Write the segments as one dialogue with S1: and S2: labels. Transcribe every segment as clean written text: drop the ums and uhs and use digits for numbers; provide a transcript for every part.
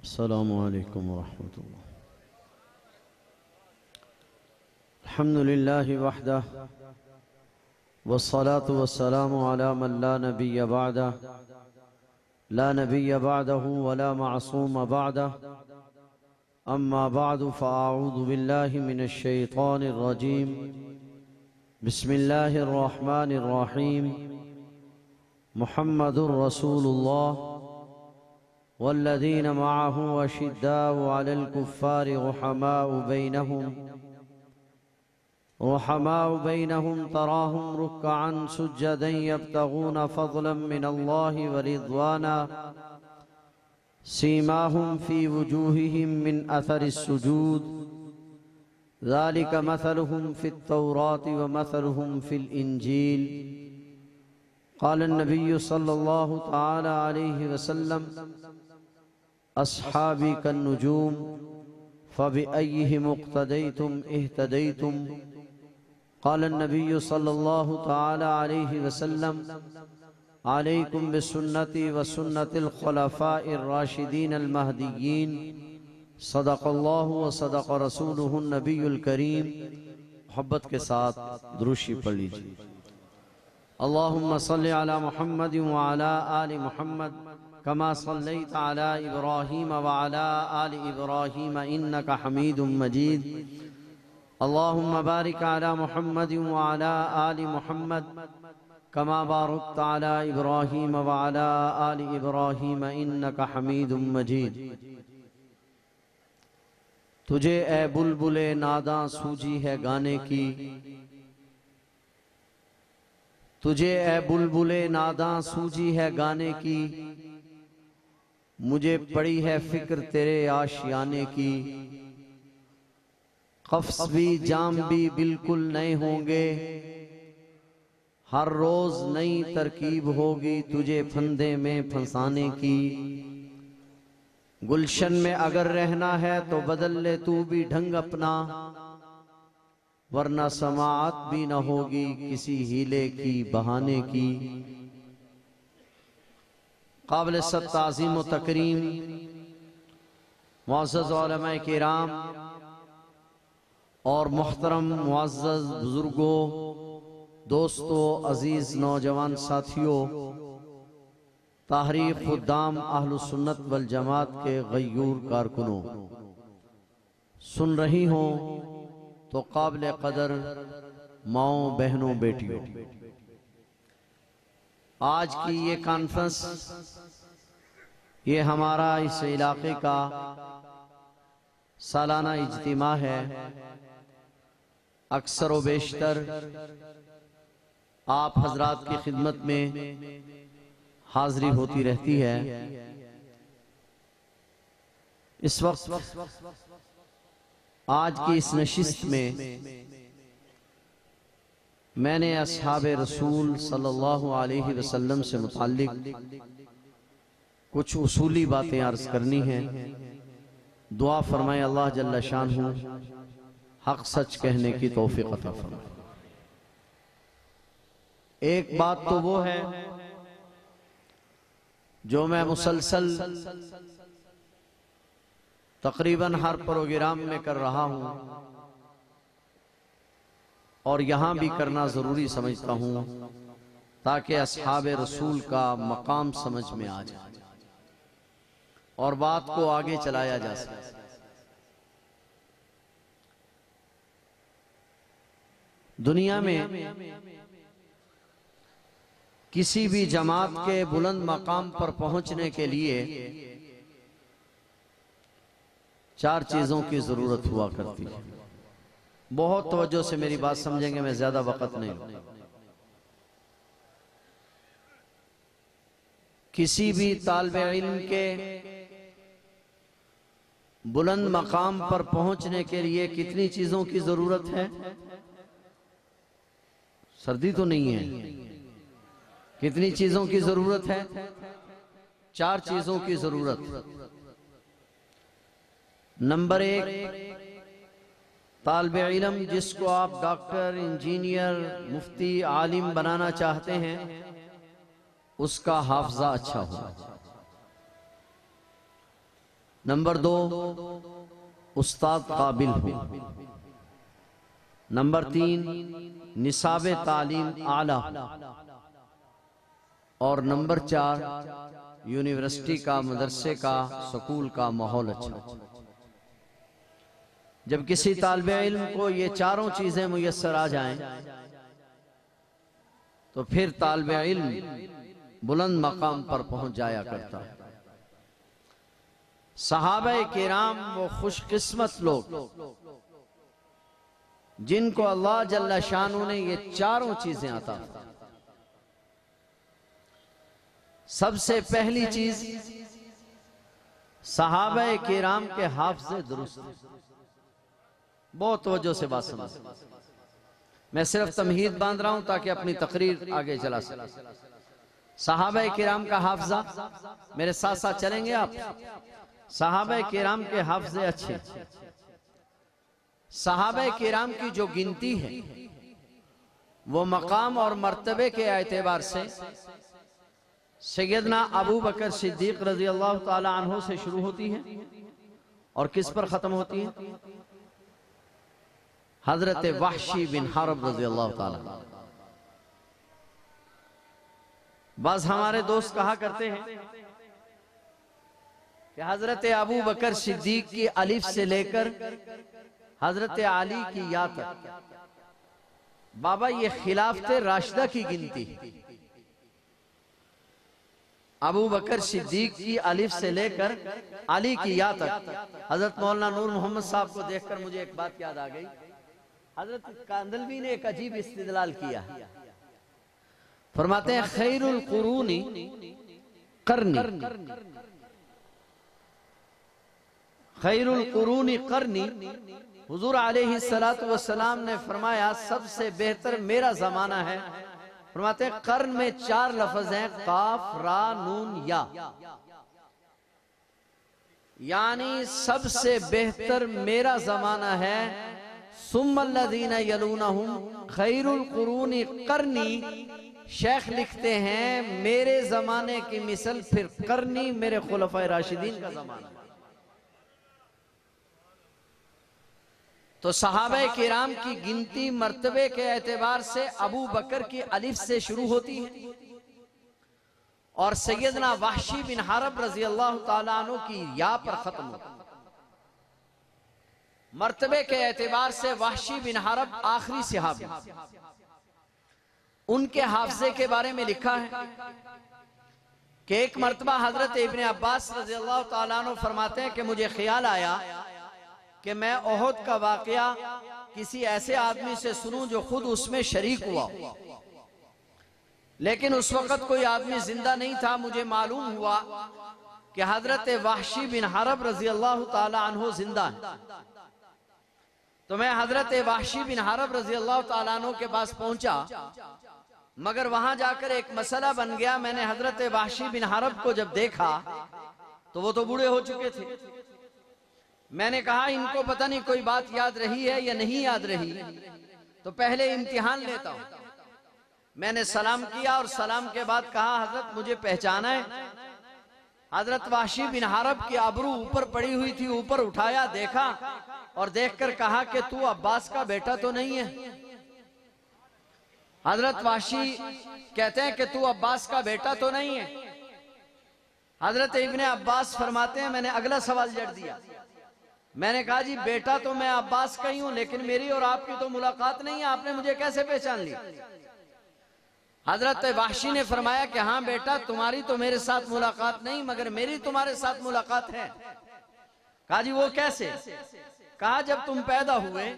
S1: अस्सलामु अलैकुम वरहमतुल्लाह। अल्हम्दुलिल्लाहि वहदह वस्सलातु वस्सलामु अला मन ला नबिय्य बअदह ला नबिय्य बअदहु वला मअसूम बअदह अम्मा बअदु फ़अऊज़ु बिल्लाहि मिनश शैतानिर रजीम। बिस्मिल्लाहिर रहमानिर रहीम। मुहम्मदुर रसूलुल्लाह वल्लज़ीन मअहु अशिद्दाउ अलल कुफ़्फ़ारि रुहमाउ बैनहुम तराहुम रुक्कअन सुज्जदन यब्तगून फ़ज़लन मिनल्लाहि व रिज़वाना सीमाहुम फ़ी वुजूहिहिम मिन अथरिस सुजूद ज़ालिक मसलुहुम फ़ित तौराति व मसलुहुम फ़िल इंजील। क़ाल नबिय्यु सल्लल्लाहु तआला अलैहि वसल्लम अस्हाबी कन्नुजूम फ़बिअय्यिहिम इक़्तदैतुम इह्तदैतुम। क़ाल नबिय्यु सल्लल्लाहु तआला अलैहि वसल्लम अलैकुम बिसुन्नती व सुन्नतिल खुलफ़ाइर राशिदीनिल महदिय्यीन। सदक़ल्लाहु व सदक़ रसूलुहुन नबियुल करीम। मोहब्बत के साथ दुरूशी पढ़ लीजिए। अल्लाहुम्मा सल्लि अला मुहम्मद व अला आलि मुहम्मद कमा सल्लैता अला इब्राहीम व अला आलि इब्राहीम इन्नका हमीदुम मजीद। अल्लाहुम्मा बारिक अला मुहम्मद व अला आलि मुहम्मद कमा बारकता अला इब्राहीम व अला आलि इब्राहीम इन्नका हमीदुम मजीद। तुझे ए बुलबुले नादां सूझी है गाने की, तुझे ए बुलबुले नादां सूझी है गाने की, मुझे पड़ी है फिक्र तेरे आशियाने की। कफ्स भी जाम भी बिल्कुल नए होंगे, हर रोज नई तरकीब होगी तुझे फंदे में फंसाने की। गुलशन में अगर रहना है तो बदल ले तू भी ढंग अपना, वरना समाअत भी न होगी किसी हीले की बहाने की। काबिल ताज़ीम व तकरीम मुअज़्ज़ज़ उलमाए किराम और मुहतरम मुअज़्ज़ज़ बुजुर्गों, दोस्तों, अजीज नौजवान साथियों, ताहरीक खुद्दाम अहलुस सुन्नत वल जमात के गयूर कारकुनों, सुन रही हो तो काबिल कदर माओ बहनों बेटियों, आज की ये कॉन्फ्रेंस, ये हमारा इस इलाके का सालाना इज्तिमा है। अक्सर व बेशतर आप हजरात की खिदमत में हाजिरी होती रहती है। इस वक्त आज की इस नशिस्त में मैंने अस्हाबे रसूल सल्लल्लाहु अलैहि वसल्लम से मुताल्लिक कुछ उसूली बातें अर्ज करनी हैं। दुआ फरमाए अल्लाह जल्ल शानहू हक सच कहने की तौफीक अता फरमाए। एक बात तो वो है जो मैं मुसलसल तकरीबन हर प्रोग्राम में कर रहा हूं और यहां भी करना जरूरी समझता हूं ताकि अस्हाबे रसूल का मकाम समझ में आ जाए और बात को आगे चलाया जा सके। दुनिया में किसी भी जमात के बुलंद मकाम पर पहुंचने के लिए चार चीजों की जरूरत हुआ करती है। बहुत तवज्जो से मेरी बात समझेंगे, मैं ज्यादा वक्त नहीं लूंगा। किसी भी तालिबे इल्म के बुलंद मकाम पर पहुंचने के लिए कितनी चीजों की जरूरत है? सर्दी तो नहीं है। कितनी चीजों की जरूरत है? चार चीजों की जरूरत। नंबर एक, तालिबे इल्म जिसको आप डॉक्टर, इंजीनियर, मुफ्ती, आलिम बनाना चाहते हैं, उसका हाफजा अच्छा हो। नंबर 2, उस्ताद काबिल हो। नंबर 3, निसाब तालीम आला। और नंबर 4, यूनिवर्सिटी का, मदरसे का, स्कूल का माहौल अच्छा। जब किसी तालिबे इल्म को ये चारों चीजें मुयस्सर आ जाएं, तो फिर तालिबे इल्म बुलंद मकाम पर पहुंच जाया करता है। सहाबा किराम वो खुशकिस्मत लोग जिनको अल्लाह जल्ला शानू ने ये चारों चीजें अता फरमाई। सबसे पहली चीज, सहाबा किराम के हाफिज़े दुरुस्त। बहुत तवज्जो से बात समझ, मैं सिर्फ तमहीद बांध रहा हूं ताकि अपनी तकरीर आगे चला सके। सहाबा किराम का हाफिजा, मेरे साथ साथ चलेंगे आप। सहाबा किराम के हाफिज़े अच्छे। सहाबा किराम की जो गिनती है वो मकाम और मर्तबे के एतबार से सैयदना अबू बकर सिद्दीक रजी अल्लाह ताला अन्हु से शुरू होती है और किस पर खत्म होती है? हजरत वहशी बिन हर्ब रजी अल्लाह ताला। बस हमारे दोस्त कहा करते हैं कि हजरत अबू बकर सिद्दीक की अलिफ से लेकर हजरत अली की या तक, बाबा ये खिलाफत राशिदा की गिनती। अबू बकर सिद्दीक की अलिफ से लेकर अली की या तक। हजरत मौलाना नूर मोहम्मद साहब को देखकर मुझे एक बात याद आ गई। हजरत कांदलवी ने एक अजीब इस्तिदलाल किया। फरमाते हैं खैरुल कुरूनी करनी, खैरुल कुरूनी करनी। हुजूर अलैहिस्सलातु वस्सलाम ने फरमाया सबसे बेहतर मेरा जमाना है। फरमाते हैं कर्न में 4 लफ्ज हैं, काफ रा नून या, यानी सबसे बेहतर मेरा जमाना है। सुम्मल्लज़ीना यलूनहुम खैरुल कुरूनी करनी। शेख लिखते हैं मेरे जमाने की मिसल फिर करनी, मेरे खुलफाए राशिदीन का जमाना। तो सहाबा किराम की गिनती मर्तबे के एतबार से अबू बकर की अलिफ से शुरू होती है और सैयदना वहशी बिन हर्ब रजी अल्लाह ताला अन्हु की या पर खत्म होती है। मर्तबे के एतबार से वहशी बिन हर्ब आखिरी सहाबी। उनके हाफिजे के बारे में लिखा है कि एक मर्तबा हजरत इब्ने अब्बास रजी अल्लाह ताला अन्हु फरमाते हैं कि मुझे ख्याल आया कि मैं ओहद का वाकया किसी ऐसे आदमी से सुनूं जो खुद उसमें शरीक हुआ, लेकिन उस वक्त कोई आदमी जिंदा नहीं था। मुझे मालूम हुआ कि हजरत वहशी बिन हर्ब रजी अल्लाह ताला अन्हु जिंदा है। तो मैं हजरत वहशी बिन हर्ब रजी अल्लाह ताला अन्हु के पास पहुंचा, मगर वहां जाकर एक मसला बन गया। मैंने हजरत वहशी बिन हर्ब को जब देखा तो वो तो बूढ़े हो चुके थे। मैंने कहा इनको पता नहीं कोई बात याद रही है या नहीं याद रही, तो पहले इम्तिहान लेता हूं। मैंने सलाम किया और सलाम के बाद कहा हजरत मुझे पहचाना है? हजरत वहशी बिन हर्ब की आबरू ऊपर पड़ी हुई थी, ऊपर उठाया, देखा और देखकर कहा कि तू अब्बास का बेटा तो नहीं है? हजरत वहशी कहते हैं कि तू अब्बास का बेटा तो नहीं है? हजरत इब्ने अब्बास फरमाते हैं मैंने अगला सवाल जड़ दिया। मैंने कहा जी बेटा तो मैं अब्बास का ही हूं, लेकिन मेरी और आपकी तो मुलाकात नहीं है, आपने मुझे कैसे पहचान लिया? हजरत वहशी ने फरमाया कि हाँ बेटा तुम्हारी तो मेरे साथ मुलाकात नहीं, मगर मेरी तुम्हारे साथ मुलाकात है। कहा जी वो कैसे? कहा जब तुम पैदा हुए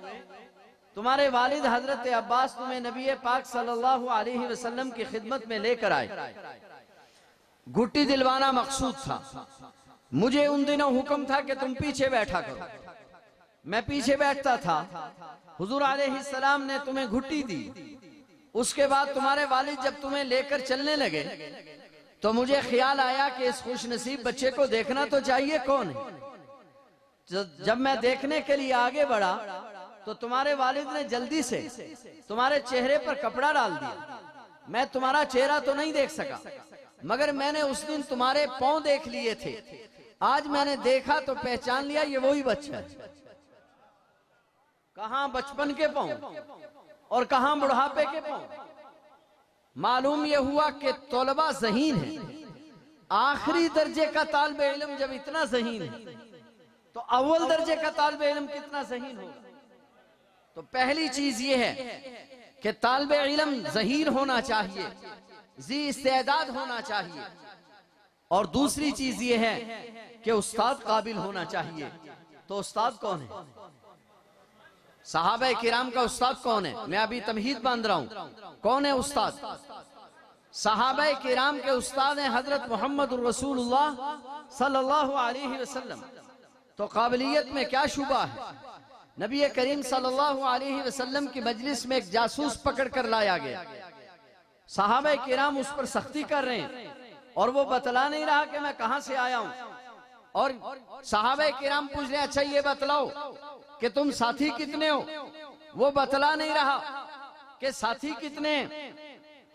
S1: तुम्हारे वालिद हजरत अब्बास तुम्हें नबी पाक सल्लल्लाहु अलैहि वसल्लम की खिदमत में लेकर आए। घुट्टी दिलवाना मकसूद था। मुझे उन दिनों हुक्म था कि तुम पीछे बैठा करो। मैं पीछे बैठता था। हुजूर अलैहिस्सलाम ने तुम्हें घुट्टी दी। उसके बाद तुम्हारे वालिद जब तुम्हें लेकर चलने लगे तो मुझे ख्याल आया कि इस खुशनसीब बच्चे को देखना तो चाहिए, कौन है। जब मैं देखने के लिए आगे बढ़ा तो तुम्हारे वालिद ने जल्दी से तुम्हारे चेहरे पर कपड़ा डाल दिया। मैं तुम्हारा चेहरा तो नहीं देख सका, मगर मैंने उस दिन तुम्हारे पांव देख लिए थे। आज मैंने देखा तो पहचान लिया ये वही बच्चा है। कहां बचपन के पांव और कहां बुढ़ापे के पांव। मालूम यह हुआ कि तौलबा ज़हीन है। आखिरी दर्जे का तालिब इल्म जब इतना ज़हीन है तो अव्वल दर्जे का तालिब इल्म कितना ज़हीन होगा। तो पहली चीज ये है कि तालिब इल्म ज़हीन होना चाहिए, जी इस्तेदाद होना चाहिए। और दूसरी चीज ये है कि उस्ताद काबिल होना चाहिए। तो उस्ताद कौन है? सहाबा किराम का उस्ताद कौन है? मैं अभी तमहीद बांध रहा हूं। कौन है उस्ताद? सहाबा किराम के उस्ताद हैं हजरत मोहम्मद रसूलुल्लाह सल्लल्लाहु अलैहि वसल्लम। तो काबिलियत में क्या शुबा है। नबी करीम सल्लल्लाहु अलैहि वसल्लम की मजलिस में एक जासूस पकड़ कर लाया गया। सहाबा किराम उस पर सख्ती कर रहे हैं और वो बतला नहीं रहा कि मैं कहां से आया हूं। और सहाबा किराम पूछ रहे, अच्छा ये बतलाओ कि तुम साथी कितने हो। वो बतला नहीं रहा कि साथी कितने।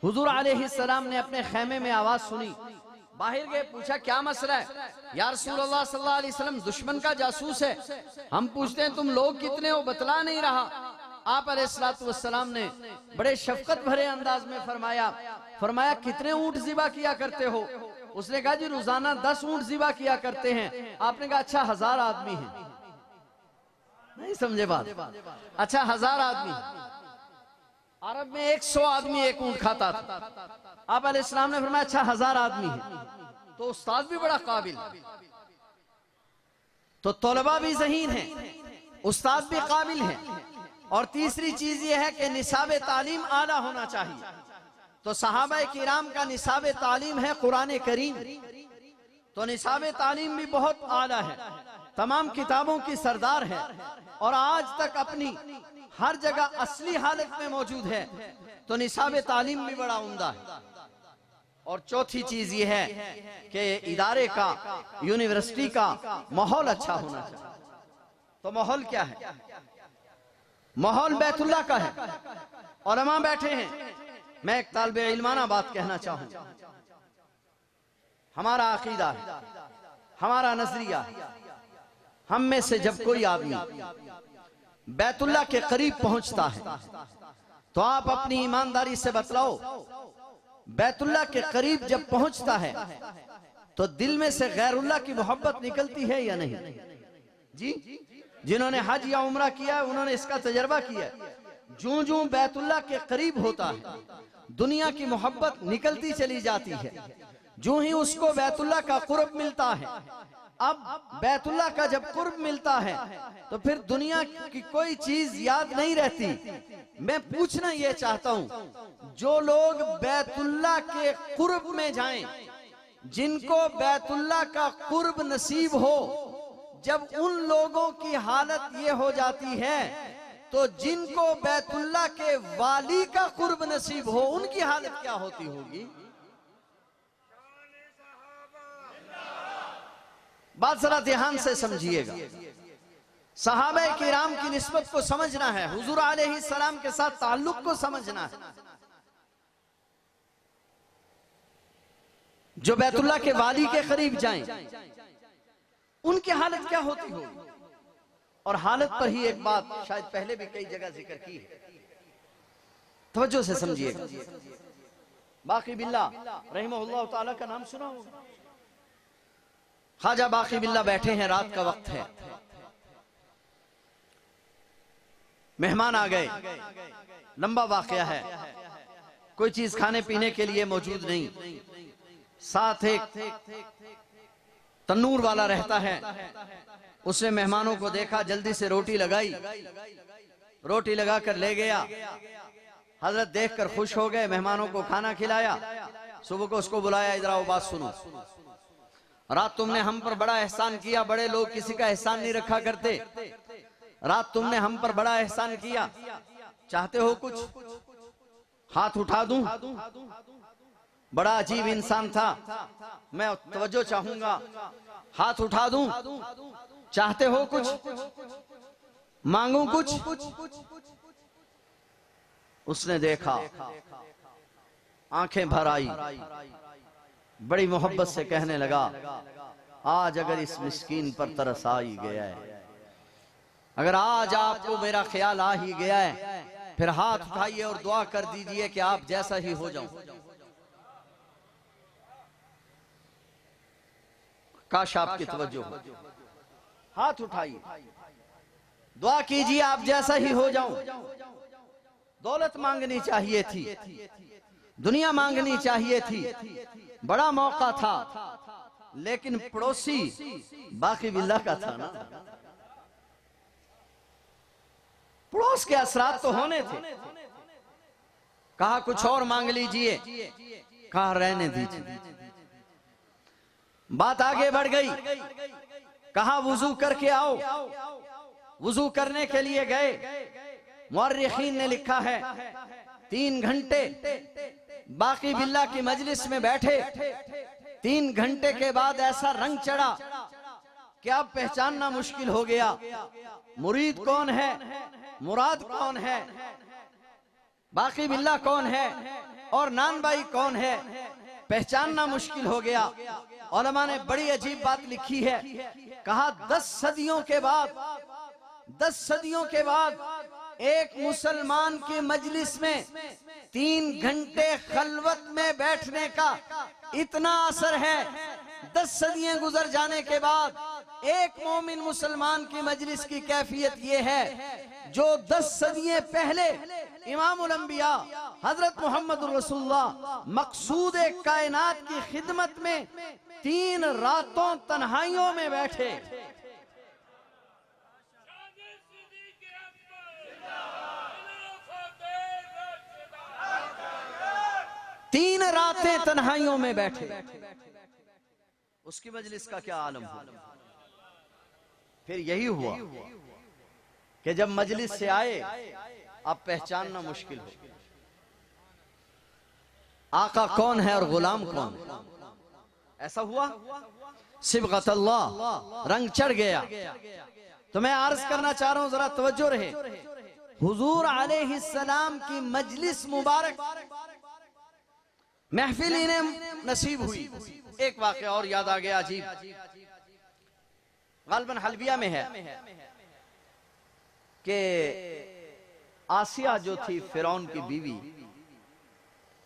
S1: हुजूर अलैहिस्सलाम ने अपने खेमे में आवाज सुनी, बाहर गए, पूछा क्या मसला है। या रसूलल्लाह सल्लल्लाहु अलैहि वसल्लम दुश्मन का जासूस है। हम पूछते हैं तुम लोग कितने हो, बतला नहीं रहा। आप अलैहिस्सलातु वस्सलाम ने बड़े शफकत भरे अंदाज में फरमाया कितने ऊंट ज़िबा किया करते हो। उसने कहा जी रोजाना 10 ऊंट ज़िबा किया करते हैं। आपने कहा अच्छा 1000 आदमी हैं। नहीं समझे बात? अच्छा 1000 आदमी। अरब में 100 आदमी एक ऊंट खाता था। आप अलैहिस्सलाम ने फरमाया अच्छा 1000 आदमी है। तो उस्ताद भी बड़ा काबिल। तो तौलबा भी ज़हीन है, उस्ताद भी काबिल है। और तीसरी चीज यह है कि निसाब तालीम आला होना चाहिए। तो सहाबा किराम का निसाब तालीम है कुरान करीम। तो निसाब तालीम भी बहुत आला है, तमाम किताबों की सरदार है और आज तक अपनी हर जगह असली हालत में मौजूद है। तो निसाब तालीम भी बड़ा उम्दा है। और चौथी चीज ये है कि इदारे का, यूनिवर्सिटी का माहौल अच्छा होना चाहिए। तो माहौल क्या है? माहौल बैतुल्लाह का है, उलमा बैठे हैं। मैं एक तालिब इल्माना बात कहना चाहूं। हमारा अकीदा है, हमारा नजरिया है, हम में से जब कोई आदमी बैतुल्लाह के करीब पहुंचता है तो आप अपनी ईमानदारी से बतलाओ, बैतुल्लाह के करीब जब पहुंचता है तो दिल में से गैरुल्लाह की मोहब्बत निकलती है या नहीं? जी, जिन्होंने हज या उम्रा किया है उन्होंने इसका तजर्बा किया है। जो जो बैतुल्लाह के करीब होता है दुनिया की मोहब्बत निकलती चली जाती है। जो ही उसको बैतुल्लाह का कुर्ब मिलता है, अब बैतुल्लाह का जब कुर्ब मिलता है तो फिर दुनिया की कोई चीज याद नहीं रहती। मैं पूछना ये चाहता हूं, जो लोग बैतुल्लाह के कुर्ब में जाएं, जिनको बैतुल्लाह का कुर्ब नसीब हो, जब उन लोगों की हालत ये हो जाती है तो जिनको बैतुल्लाह के वाली का कुर्ब नसीब हो उनकी हालत क्या होती होगी? बात जरा ध्यान से समझिएगा। सहाबा किराम की निस्बत को समझना है, हुजूर अलैहिस्सलाम के साथ ताल्लुक को समझना है। जो बैतुल्लाह के वाली के करीब जाएं उनकी हालत क्या होती होगी? और हालत पर ही एक बात शायद पहले भी कई जगह जिक्र की है, तवज्जो से समझिएगा। बाकी बिल्ला रहमहुल्लाह ताला का नाम सुना होगा। ख्वाजा बाकी बिल्ला बैठे हैं, रात का वक्त है, मेहमान आ गए, लंबा वाकया है, कोई चीज खाने पीने के लिए मौजूद नहीं, साथ एक तन्नूर वाला रहता है। उसने मेहमानों को देखा, जल्दी से रोटी लगाई, रोटी लगाकर ले गया। हजरत देखकर खुश हो गए, मेहमानों को खाना खिलाया। सुबह को उसको बुलाया, इधर आओ बात सुनो, रात तुमने हम पर बड़ा एहसान किया, बड़े लोग किसी का एहसान नहीं रखा करते, रात तुमने हम पर बड़ा एहसान किया, चाहते हो कुछ? हाथ उठा दूं? बड़ा अजीब इंसान था, मैं तवज्जो चाहूंगा, हाथ उठा दूं? चाहते हो कुछ? मांगू कुछ? उसने देखा, आंखें भर आई, बड़ी मोहब्बत से कहने लगा, आज अगर इस मिस्कीन पर तरस आ ही गया है, अगर आज आपको मेरा ख्याल आ ही गया है, फिर हाथ उठाइए और दुआ कर दीजिए कि आप जैसा ही हो जाऊं। काश आपकी तवज्जो हो। हाथ उठाइए, दुआ कीजिए आप जैसा ही हो जाऊं। दौलत मांगनी चाहिए थी, दुनिया मांगनी चाहिए थी, बड़ा मौका था, लेकिन पड़ोसी बाकी बिल्ला का था ना। पड़ोस के असरात तो होने थे। कहा कुछ और मांग लीजिए, कहा रहने दीजिए। बात आगे बढ़ गई, कहा वुजू करके आओ। वुजू करने के लिए गए। मुअर्रिखीन ने लिखा है 3 घंटे बाकी बिल्ला की मजलिस में बैठे। 3 घंटे के बाद ऐसा रंग चढ़ा कि अब पहचानना मुश्किल हो गया। मुरीद कौन है, मुराद कौन है, बाकी बिल्ला कौन है और नान भाई कौन है, पहचानना मुश्किल हो गया। उलमा ने बड़ी अजीब बात लिखी है। कहा 10 सदियों के बाद, 10 सदियों के बाद एक मुसलमान की मजलिस में 3 घंटे खलवत में बैठने का इतना असर है। 10 सदियां गुजर जाने के बाद एक मोमिन मुसलमान की मजलिस की कैफियत यह है जो 10 सदियां पहले इमामुल अंबिया हजरत मोहम्मद रसूलुल्लाह मकसूद कायनात की खिदमत में 3 रातों तन्हाइयों में बैठे। 3 रातें तन्हाइयों में बैठे। उसकी मजलिस का क्या आलम हुआ। फिर यही हुआ कि जब मजलिस से आए, अब पहचानना मुश्किल हो आका कौन है और गुलाम कौन है। ऐसा हुआ सिबगतल्लाह, रंग चढ़ गया। तो मैं अर्ज करना चाह रहा हूं, जरा तवज्जो रहे। हुजूर अलैहिस्सलाम की मजलिस मुबारक महफिल इन्हें नसीब हुई। एक वाक़या और याद आ गया अजीब, गालबन हल्बिया में है कि आसिया जो थी फिरौन की बीवी,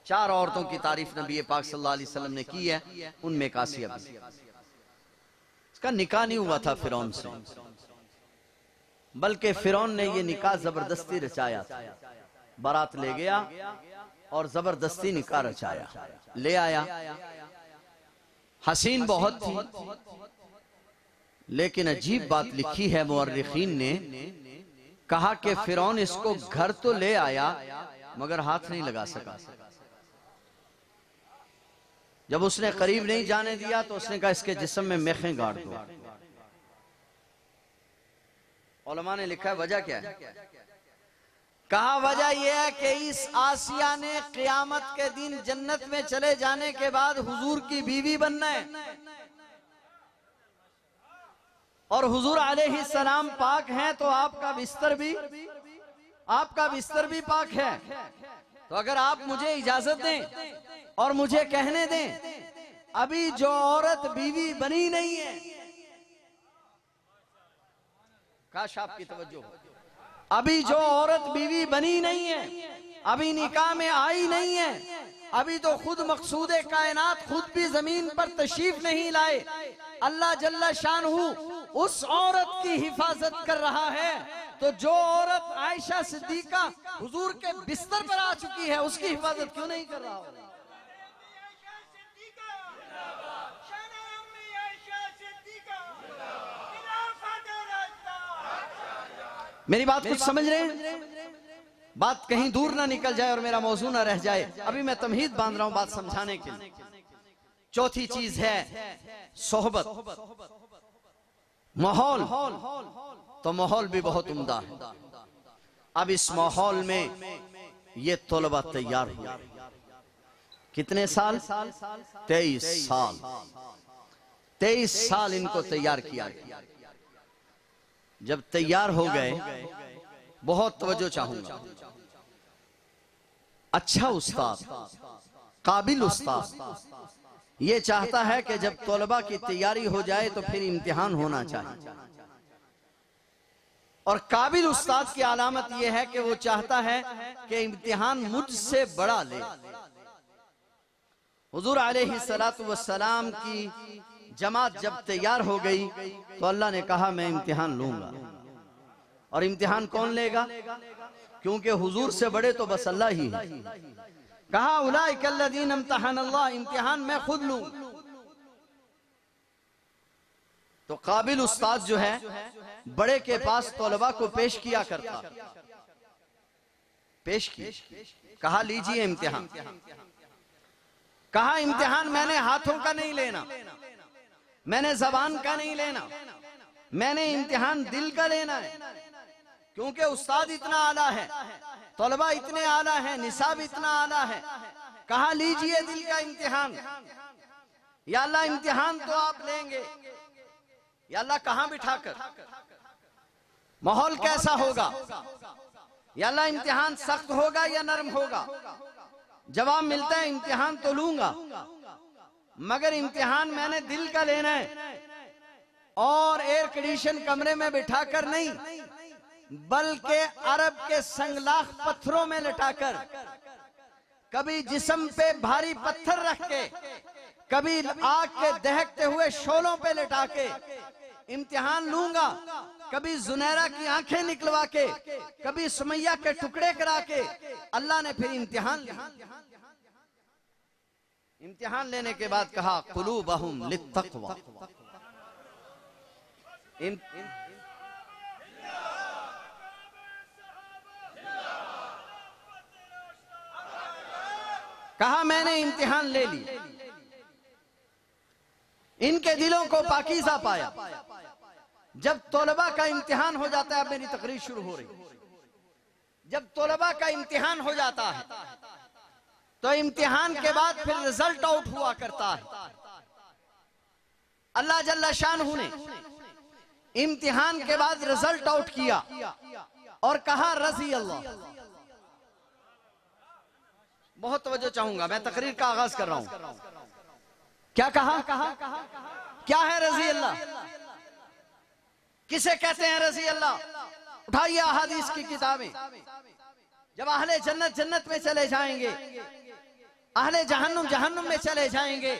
S1: 4 औरतों की तारीफ नबी पाक सल्लल्लाहु अलैहि वसल्लम ने की है, उनमें एक आसिया भी। इसका निकाह नहीं हुआ था फिरौन से, बल्कि फिरौन ने ये निकाह जबरदस्ती रचाया था। बारात ले गया और जबरदस्ती निकाह रचाया, ले आया। हसीन बहुत थी, लेकिन अजीब बात लिखी है मुअर्रिखीन ने, कहा कि फिरौन इसको घर तो ले आया मगर हाथ नहीं लगा सका। जब उसने करीब नहीं जाने दिया तो उसने कहा इसके जिस्म में मेखें गाड़ दो। उलमा ने लिखा है वजह क्या है। कहा वजह यह है कि इस आसिया ने क़यामत के दिन जन्नत में चले जाने के बाद हुजूर की बीवी बनना है, और हुजूर अलैहिस्सलाम पाक हैं तो आपका बिस्तर भी पाक है। तो अगर आप मुझे इजाजत दें और मुझे कहने दें, अभी जो औरत बीवी बनी नहीं है, काश आपकी तवज्जो हो, अभी जो औरत बीवी बनी नहीं है, अभी निकाह में आई नहीं है, अभी तो खुद मकसूद कायनात खुद भी जमीन पर तशरीफ नहीं लाए, अल्लाह जल्ला शानहू उस औरत की हिफाजत कर रहा है। तो जो औरत आयशा सिद्दीका हुजूर के बिस्तर पर आ चुकी है, उसकी हिफाजत क्यों नहीं कर रहा हो। मेरी बात कुछ समझ रहे हैं, बात कहीं दूर ना निकल जाए और मेरा मौजू ना रह जाए। अभी मैं तमहीद बांध रहा हूं बात समझाने के लिए। चौथी चीज है सोहबत, माहौल। तो माहौल भी बहुत उम्दा है। अब इस माहौल में ये तलबा तैयार हुए। कितने साल? 23 साल। 23 साल इनको तैयार किया गया। जब तैयार हो गए, बहुत तवज्जो चाहूंगा, अच्छा उस्ताद, काबिल उस्ताद, ये चाहता है कि जब तलबा की तैयारी हो जाए तो फिर इम्तिहान होना चाहिए। और काबिल उस्ताद की अलामत यह है कि वो चाहता है कि इम्तिहान मुझसे बड़ा ले। हुजूर अलैहिस्सलातु वस्सलाम की जमात जब तैयार हो गई तो अल्लाह ने कहा मैं इम्तिहान लूंगा। और इम्तिहान कौन लेगा? क्योंकि हुजूर से बड़े तो बस अल्लाह ही है। कहा उलाइकल्लज़ीना इम्तहनल्लाह, इम्तिहान मैं खुद लूं। तो काबिल उस्ताद जो है बड़े के पास तलबा को पेश किया करता, पेश की, कहा लीजिए इम्तिहान। कहा इम्तिहान मैंने हाथों का नहीं लेना, मैंने जबान का नहीं लेना, मैंने इम्तिहान दिल का लेना है। क्योंकि उस्ताद इतना आला है, तलबा इतने आला है, निसाब इतना आला है। कहा लीजिए दिल का इम्तिहान। या अल्लाह इम्तिहान तो आप लेंगे, या अल्लाह कहां बिठाकर, माहौल कैसा होगा, या अल्लाह इम्तिहान सख्त होगा या नरम होगा? जवाब मिलता है इम्तिहान तो लूंगा, मगर इम्तिहान मैंने दिल का लेना है। और एयर कंडीशन कमरे में बिठाकर नहीं, बल्कि अरब के संगलाख पत्थरों में लटाकर, कभी जिस्म पे भारी पत्थर रख के, कभी आग के दहकते हुए शोलों पे लटा के इम्तिहान लूंगा। कभी जुनैरा की आंखें निकलवा के, कभी सुमैया के टुकड़े करा के अल्लाह ने फिर इम्तिहान लिया। इम्तिहान लेने के बाद कहा कुलूबहुम लित्तक़वा, कहा मैंने इम्तिहान ले ली, इनके दिलों को पाकीज़ा पाया। जब तौलबा का इम्तिहान हो जाता है, अब मेरी तकरीर शुरू हो रही, जब तौलबा का इम्तिहान हो जाता है तो इम्तिहान के बाद फिर रिजल्ट आउट हुआ करता है। अल्लाह जल्ला शानहू ने इम्तिहान के बाद रिजल्ट आउट किया और कहा रजी अल्लाह। बहुत तवज्जो चाहूंगा, मैं तकरीर का आगाज कर रहा हूं। क्या कहा? क्या है रजी अल्लाह? किसे कहते हैं रजी अल्लाह? उठाइए अहादीस की किताबें। जब अहले जन्नत जन्नत में चले जाएंगे, अहले जहन्नुम जहन्नुम में चले जाएंगे,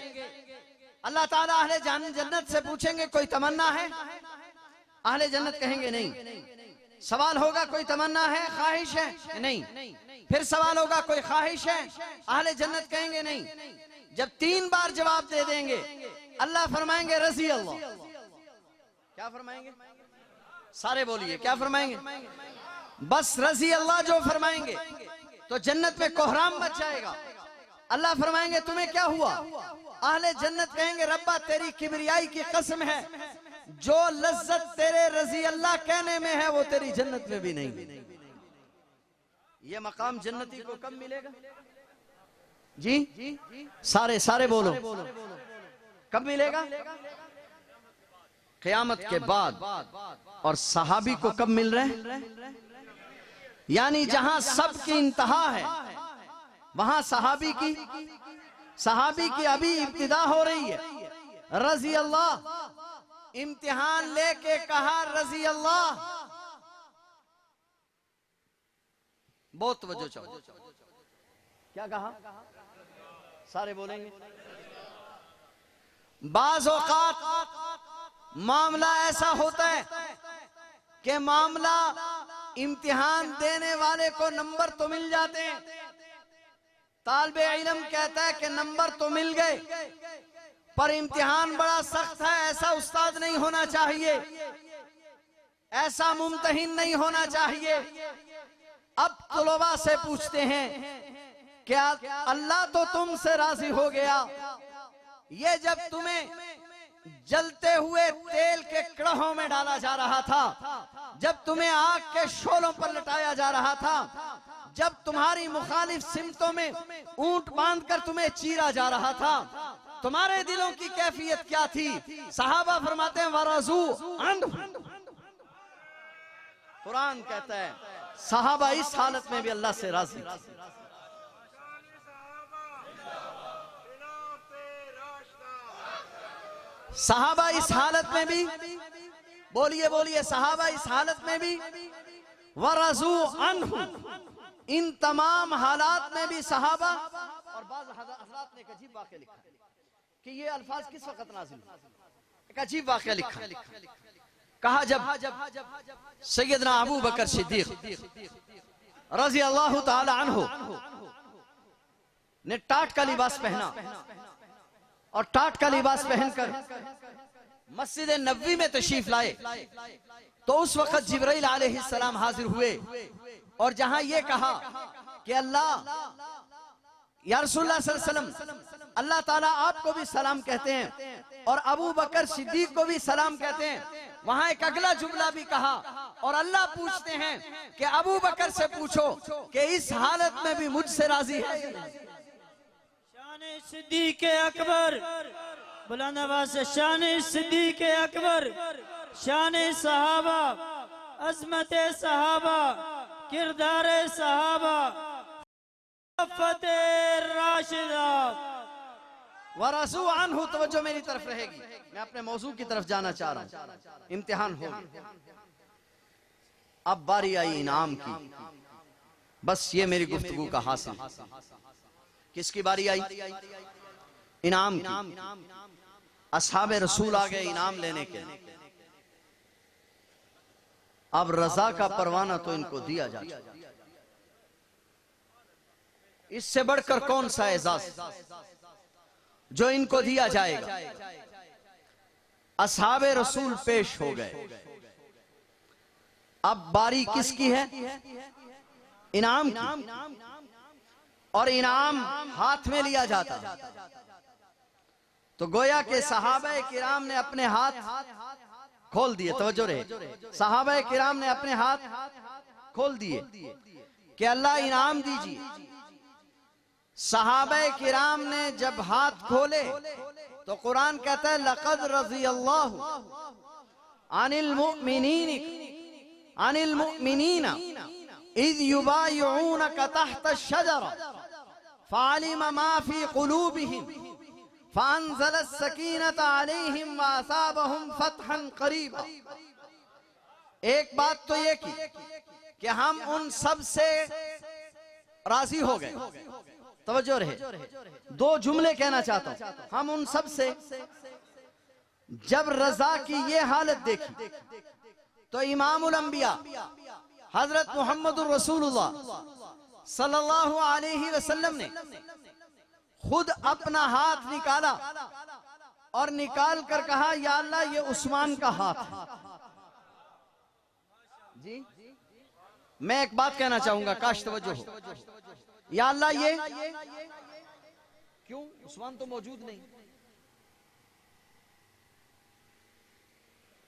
S1: अल्लाह ताला अहले जन्नत से पूछेंगे कोई तमन्ना है? अहले जन्नत कहेंगे नहीं। सवाल होगा कोई तमन्ना है, ख्वाहिश है? नहीं। फिर सवाल होगा कोई ख्वाहिश है? अहले जन्नत कहेंगे नहीं। जब 3 बार जवाब दे देंगे, अल्लाह फरमाएंगे रजी अल्लाह। क्या फरमाएंगे? सारे बोलिए, क्या फरमाएंगे? बस रजी अल्लाह जो फरमाएंगे तो जन्नत में कोहराम मच जाएगा। अल्लाह फरमाएंगे तुम्हें क्या हुआ? अहले जन्नत कहेंगे रब्बा तेरी किबरियाई की कसम है, जो लज्जत तेरे रजी अल्लाह कहने में है वो तेरी जन्नत में भी नहीं। ये मकाम जन्नती को कब मिलेगा जी? सारे बोलो, कब मिलेगा? क़यामत के बाद। और सहाबी को कब मिल रहे हैं? यानी जहां सबकी इंतहा है वहां सहाबी की अभी इब्तिदा हो रही है। रजी अल्लाह, इम्तिहान लेके कहा रजी अल्लाह। बहुत तवज्जो चाहो, क्या कहा? सारे बोलेंगे। बाज़ औक़ात मामला ऐसा होता है कि मामला इम्तिहान देने वाले को नंबर तो मिल जाते हैं, तालिबे इल्म कहता है कि नंबर तो मिल गए पर इम्तिहान बड़ा सख्त है, ऐसा उस्ताद नहीं होना चाहिए, ऐसा मुम्तहिन नहीं होना चाहिए। अब तलबा से पूछते हैं क्या अल्लाह तो तुमसे राजी हो गया, ये जब तुम्हें जलते हुए तेल के कड़हों में डाला जा रहा था, जब तुम्हें आग के शोलों पर लटाया जा रहा था, जब तुम्हारी मुखालिफ सिमतों में ऊंट बांधकर तुम्हें चीरा जा रहा था, तुम्हारे दिलों की कैफियत क्या थी? सहाबा फरमाते हैं वराजू अंध। कुरान कहता है सहाबा इस हालत में भी अल्लाह से राजी थे। सहाबा इस हालत में भी, बोलिए बोलिए, सहाबा इस हालत में भी वरज़ू अन्हु, इन तमाम हालात में भी सहाबा। और बाज़ हज़रात ने एक अजीब वाक़या लिखा कि ये अल्फाज किस वक़्त नाज़िल हुए। एक अजीब वाक़या लिखा, कहा जब सैयदना अबू बकर सिद्दीक़ रज़ी अल्लाह ताला अन्हु ने टाट का लिबास पहना और टाट का लिबास पहनकर मस्जिद नबवी में तशरीफ लाए, तो उस वक़्त जिब्राइल अलैहिस्सलाम हाजिर हुए और जहां ये कहा कि अल्लाह या रसूलुल्लाह सल्लल्लाहु अलैहि वसल्लम, अल्लाह ताला आपको भी सलाम कहते हैं और अबू बकर सिद्दीक को भी सलाम कहते हैं, वहां एक अगला जुमला भी कहा और अल्लाह पूछते हैं कि अबू बकर से पूछो कि इस हालत में भी मुझसे राजी है।
S2: शान सिद्दीक अकबर, बुलंद आवाज से शान सिद्दीक अकबर, शान सहाबा, अज़मत सहाबा, किरदार सहाबा, राशिदा
S1: वरज़ू अन्हु। तवज्जो मेरी तरफ रहेगी, मैं अपने मौजू की तरफ जाना चाह रहा हूं, इम्तिहान हो। अब बारी आई इनाम की, बस ये मेरी गुफ्तगू का हासिल। किसकी बारी आई? इनाम की। असहाबे रसूल आ गए इनाम लेने के। अब रजा का परवाना तो इनको दिया जाता, इससे बढ़कर कौन सा एजाज जो इनको दिया जाएगा। असहाबे रसूल पेश हो गए। अब बारी किसकी है? इनाम की। और इनाम हाथ में लिया जाता, तो गोया के सहाबा किराम ने अपने हाथ खोल दिए। तवज्जो रहे, सहाबा किराम ने अपने हाथ खोल दिए कि अल्लाह इनाम दीजिए। सहाबा किराम ने जब हाथ खोले तो कुरान कहता है लक़द रज़ियल्लाहु अनिल मुमिनीना इज़ युबायिऊनका तहता अश-शजरा फ़अलिम मा फ़ी क़ुलूबिहिम फ़अंज़ल अस-सकीनता अलैहिम व असाबहुम फ़तहन क़रीबा। एक बात तो ये की कि हम उन सब से राजी हो गए। तवज्जो रहे, दो जुमले कहना चाहता हूं। हम उन सब से जब रजा की ये हालत देखी तो इमामुल अंबिया हजरत मुहम्मदुर रसूलुल्लाह सल्लल्लाहु अलैहि वसल्लम ने खुद अपना हाथ निकाला और निकाल कर कहा या अल्लाह ये उस्मान का हाथ है। जी मैं एक बात कहना चाहूंगा, काश तवज्जो हो। या अल्लाह ये क्यों, उस्मान तो मौजूद नहीं।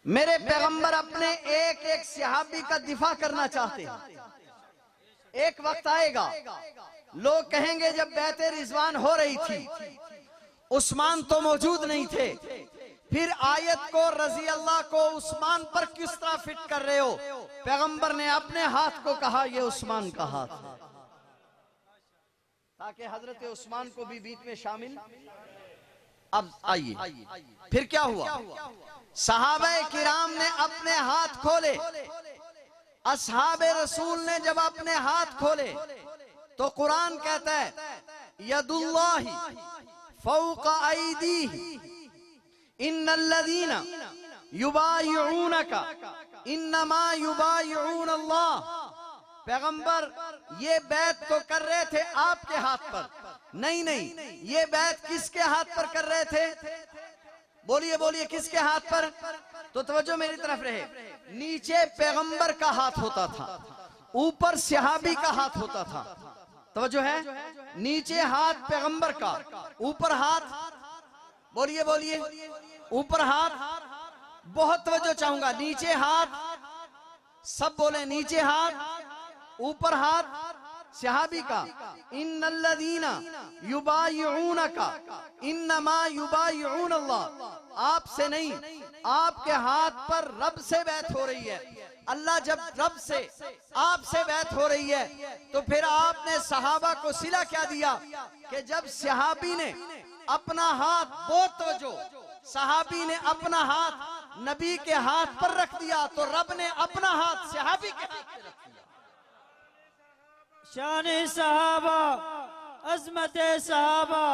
S1: मेरे पैगंबर अपने एक एक सहाबी का दिफा करना चाहते हैं। एक वक्त आएगा लोग कहेंगे जब बैते रिजवान हो रही थी उस्मान तो मौजूद नहीं थे, फिर आयत को रजी अल्लाह को उस्मान पर किस तरह फिट कर रहे हो? पैगंबर ने अपने हाथ को कहा ये उस्मान का हाथ है, ताकि हजरत उस्मान को भी बीच में शामिल। अब आइए फिर क्या हुआ? सहाबा किराम ने अपने हाथ खोले, असहाबे रसूल ने जब अपने हाथ खोले तो कुरान कहता है यदुल्लाहि फौका ऐदीहि इन्नल्लज़ीना युबायिऊनका इन्नमा युबायिऊनल्लाह। पैगंबर ये बैत तो कर रहे थे आपके हाथ पर, नहीं नहीं, ये बैत किसके हाथ पर कर रहे थे? बोलिए बोलिए, किसके हाथ पर? तो तवज्जो मेरी तरफ रहे, नीचे पैगंबर का हाथ होता था, ऊपर सहाबी का हाथ होता था। तवज्जो है, नीचे हाथ पैगंबर का, ऊपर हाथ, बोलिए बोलिए, ऊपर हाथ। बहुत तवज्जो चाहूंगा, नीचे हाथ, सब बोले नीचे हाथ, ऊपर हाथ सहाबी का। इन्नल्लज़ीना युबायिऊनका इन्नमा युबायिऊनल्लाह। आपसे नहीं, आपके हाथ पर रब से बैत हो रही है। अल्लाह जब रब से आपसे बैत हो रही है तो फिर आपने सहाबा को सिला क्या दिया कि जब सहाबी ने अपना हाथ, बहुत तवज्जो, सहाबी ने अपना हाथ नबी के हाथ पर रख दिया तो रब ने अपना हाथ सहाबी के हाथ पे रख दिया।
S2: शान सहाबा, अजमत सहाबा,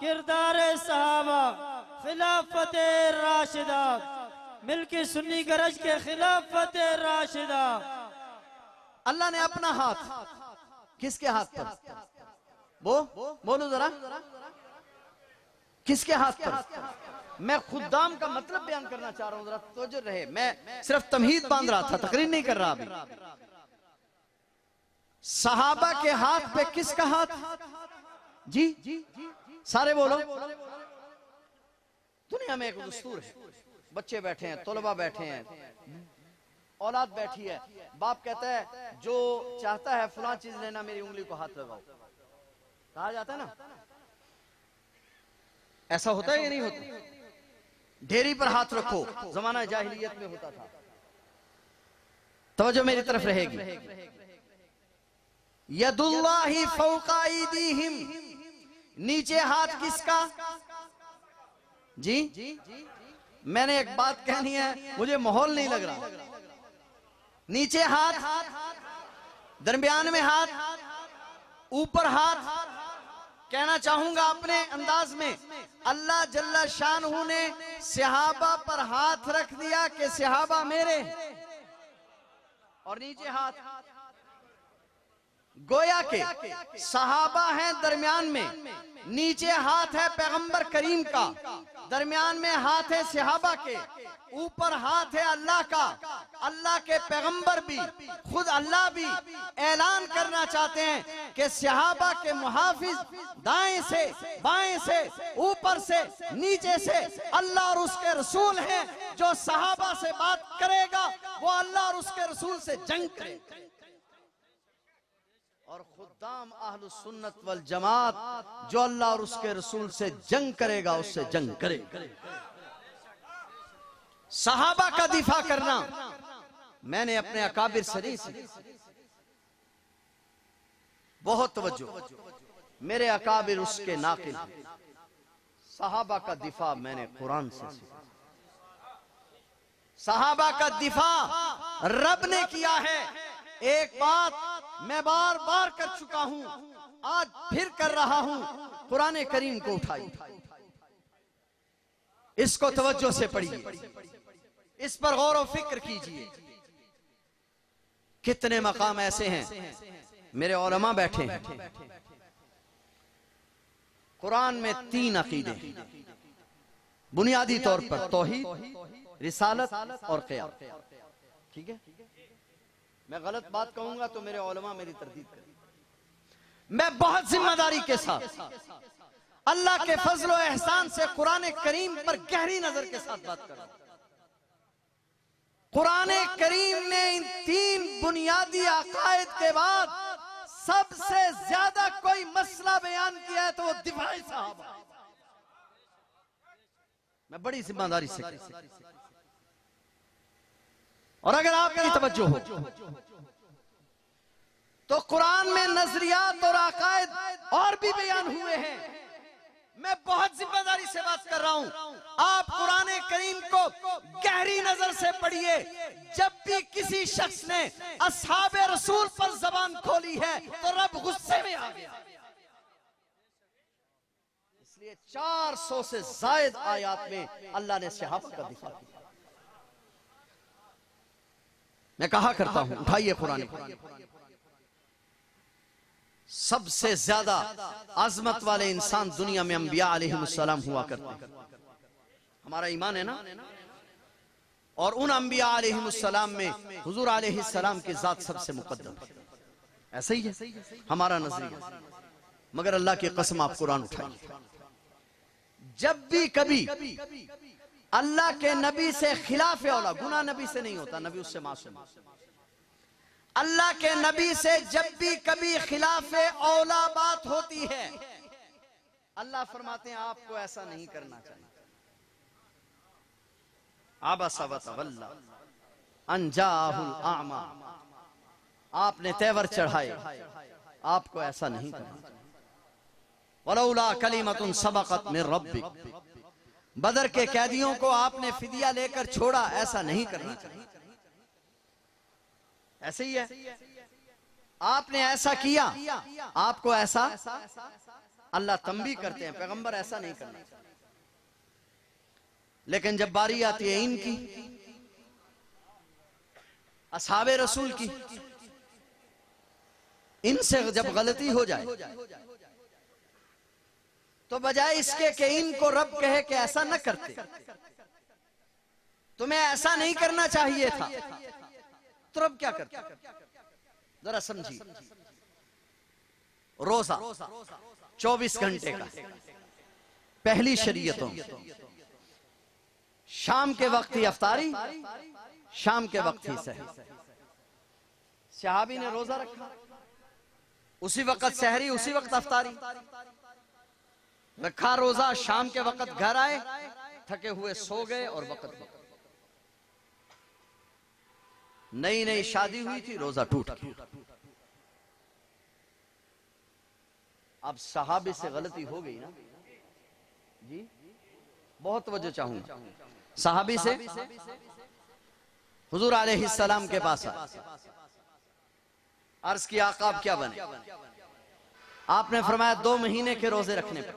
S2: किरदार सहाबा, खिलाफत राशिदा, मिलके सुन्नी गरज के खिलाफत राशिदा।
S1: अल्लाह ने अपना हाथ किसके हाथ पर, बोलो जरा, किसके हाथ पर? मैं खुदाम का मतलब बयान करना चाह रहा हूं, जरा तो जो रहे, मैं सिर्फ तमहीद बांध रहा था, तकरीर नहीं कर रहा अभी। सहाबा के हाथ पे किसका हाथ? जी सारे बोलो। दुनिया में एक दस्तूर है, बच्चे बैठे हैं, तलबा बैठे हैं, औलाद बैठी है, बाप कहता है जो चाहता है फलां चीज लेना मेरी उंगली को हाथ लगाओ, कहा जाता है ना, ऐसा होता है या नहीं होता? ढेरी पर हाथ रखो, जमाना जाहिलियत में होता था। तवज्जो मेरी तरफ रहेगी। यदुल्लाहि फौका ऐदीहिम, नीचे हाथ किसका? जी मैंने एक बात कहनी है, मुझे माहौल नहीं लग रहा। नीचे हाथ, दरमियान में हाथ, ऊपर हाथ। कहना चाहूंगा अपने अंदाज में, अल्लाह जल्ला शानहू ने सहाबा पर हाथ रख दिया कि सहाबा मेरे, और नीचे हाथ। गोया के सहाबा हैं दरमियान में, नीचे हाथ है पैगंबर करीम का, दरमियान में हाथ है सहाबा के, ऊपर हाथ है अल्लाह का। अल्लाह के पैगंबर भी, खुद अल्लाह भी ऐलान करना चाहते हैं कि सहाबा के मुहाफिज दाएं से, बाएं से, ऊपर से, नीचे से अल्लाह और उसके रसूल हैं। जो सहाबा से बात करेगा वो अल्लाह और उसके रसूल से जंग करेगा। और खुदाम अहलुस सुन्नत वल जमात जो अल्लाह और उसके रसूल से जंग करेगा उससे जंग करेगा। सहाबा का दिफा करना मैंने अपने अकाबिर से नहीं सीखा। बहुत तवज्जो, मेरे अकाबिर उसके नाकिल। सहाबा का दिफा मैंने कुरान से सीखा। सहाबा का दिफा रब ने किया है। एक बात मैं बार बार कर चुका हूं, आज फिर कर रहा हूं, कुरान करीम को उठाई, इसको तवज्जो से पढ़िए, इस पर गौर और फिक्र कीजिए। कितने मकाम ऐसे हैं, मेरे उलमा बैठे हैं, कुरान में 3 अकीदे बुनियादी तौर पर, तौहीद, रिसालत और क़यामत। ठीक है, मैं गलत बात कहूंगा तो मेरे उलमा मेरी तरदीद करें। मैं बहुत जिम्मेदारी के साथ अल्लाह के फजल और एहसान से कुरान करीम पर गहरी नजर के साथ बात कर रहा हूं। कुरान करीम ने इन 3 बुनियादी अकायद के बाद सबसे ज्यादा कोई मसला बयान किया है तो वो दिफाए सहाबा। मैं बड़ी जिम्मेदारी से, और अगर आपकी तवज्जो हो तो कुरान में नजरियात और अकायद और भी बयान हुए हैं। मैं बहुत जिम्मेदारी से बात कर रहा हूं, आप कुरान करीम को गहरी नजर से पढ़िए। जब भी किसी शख्स ने असहाबे रसूल पर जबान खोली है तो रब गुस्से में आ गया। इसलिए 400 से जायद आयात में अल्लाह ने सहाबा का दिफा किया। मैं कहा करता हूं, उठाइए कुरान। सबसे ज्यादा अजमत वाले इंसान दुनिया में अंबिया अलैहिमुस्सलाम हुआ करते हैं, हमारा ईमान है ना। और उन अंबिया अलैहिमुस्सलाम में हुजूर अलैहिस्सलाम की जात सबसे मुकद्दम है। ऐसा ही है हमारा नजरिया। मगर अल्लाह की कसम आप कुरान उठाइए, जब भी कभी अल्लाह के नबी से खिलाफ औला, गुनाह नबी से नहीं होता, नबी उससे मासूम। अल्लाह के नबी से जब भी कभी खिलाफ औला बात होती है, अल्लाह फरमाते हैं आपको ऐसा नहीं करना चाहिए। आबसा व तवल्ला अन जाअहुल आमा, आपने तेवर चढ़ाए, आपको ऐसा नहीं करना चाहिए। वलौला कलिमतुन सबक़त मिन रब्बिक, बदर के कैदियों को आपने फिदिया लेकर छोड़ा, ऐसा नहीं करना चाहिए। ऐसे ही है, आपने ऐसा किया, आपको ऐसा अल्लाह तंबी करते हैं, पैगंबर ऐसा नहीं करना चाहिए। लेकिन जब बारी आती है इनकी, असहाबे रसूल की, इनसे जब गलती हो जाए तो बजाय इसके कि इनको रब कहे कि ऐसा न करते, तुम्हें ऐसा नहीं करना चाहिए था, तो रब क्या करते? जरा समझिए, रोजा 24 घंटे का, पहली शरीयतों, शाम के वक्त ही अफ्तारी, शाम के वक्त ही सहरी। सहाबी ने रोजा रखा, उसी वक्त सहरी, उसी वक्त अफ्तारी रखा। रोजा, शाम के वक्त घर आए, थके हुए सो गए और वक्त नई नई शादी हुई थी, रोजा टूट गया। अब सहाबी से गलती हो गई ना जी, बहुत वजह चाहूंगा। सहाबी से हुजूर अलैहिस्सलाम के पास अर्ज किया, आका आप क्या बने? आपने फरमाया 2 महीने के रोजे रखने पर।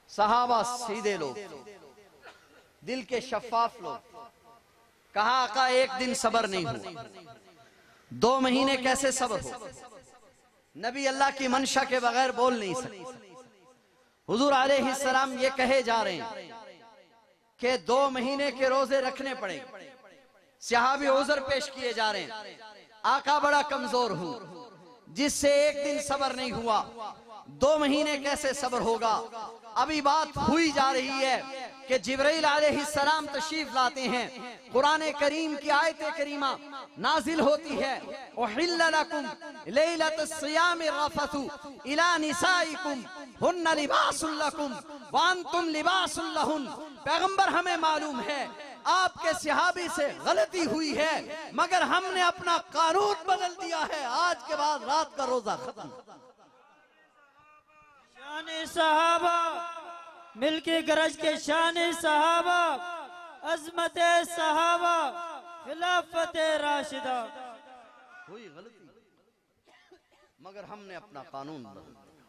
S1: सहाबा सीधे लोग, दिल के शफाफ लोग, कहा आका एक दिन सबर नहीं हुआ, 2 महीने कैसे सबर हो? नबी अल्लाह की मंशा के बगैर बोल नहीं सकते। हुजूर अलैहिस्सलाम ये कहे जा रहे हैं कि 2 महीने के रोजे रखने पड़े। सहाबी उज़र पेश किए जा रहे हैं, आका बड़ा कमजोर हूं, जिससे एक दिन सबर नहीं हुआ, 2 महीने कैसे सबर होगा? अभी बात हुई जा रही है कि जिब्राइल अलैहिस्सलाम तशरीफ लाते हैं, कुरान करीम की आयत करीमा नाजिल होती है, उहिल्ल लकुम लैलतुस सियामि रफसु इला निसाइकुम हुन्ना लिबासुल लकुम व अंतुम लिबासुल लहुन। पैगंबर हमें मालूम है आपके सहाबी से गलती हुई है, मगर हमने अपना कानून बदल दिया है, आज के बाद रात का रोजा खत्म।
S2: शान सहाबा, मिलके गरज के शान सहाबा, अजमत सहाबा, खिलाफत राशिदा।
S1: हुई गलती, मगर हमने अपना कानून बदल दिया।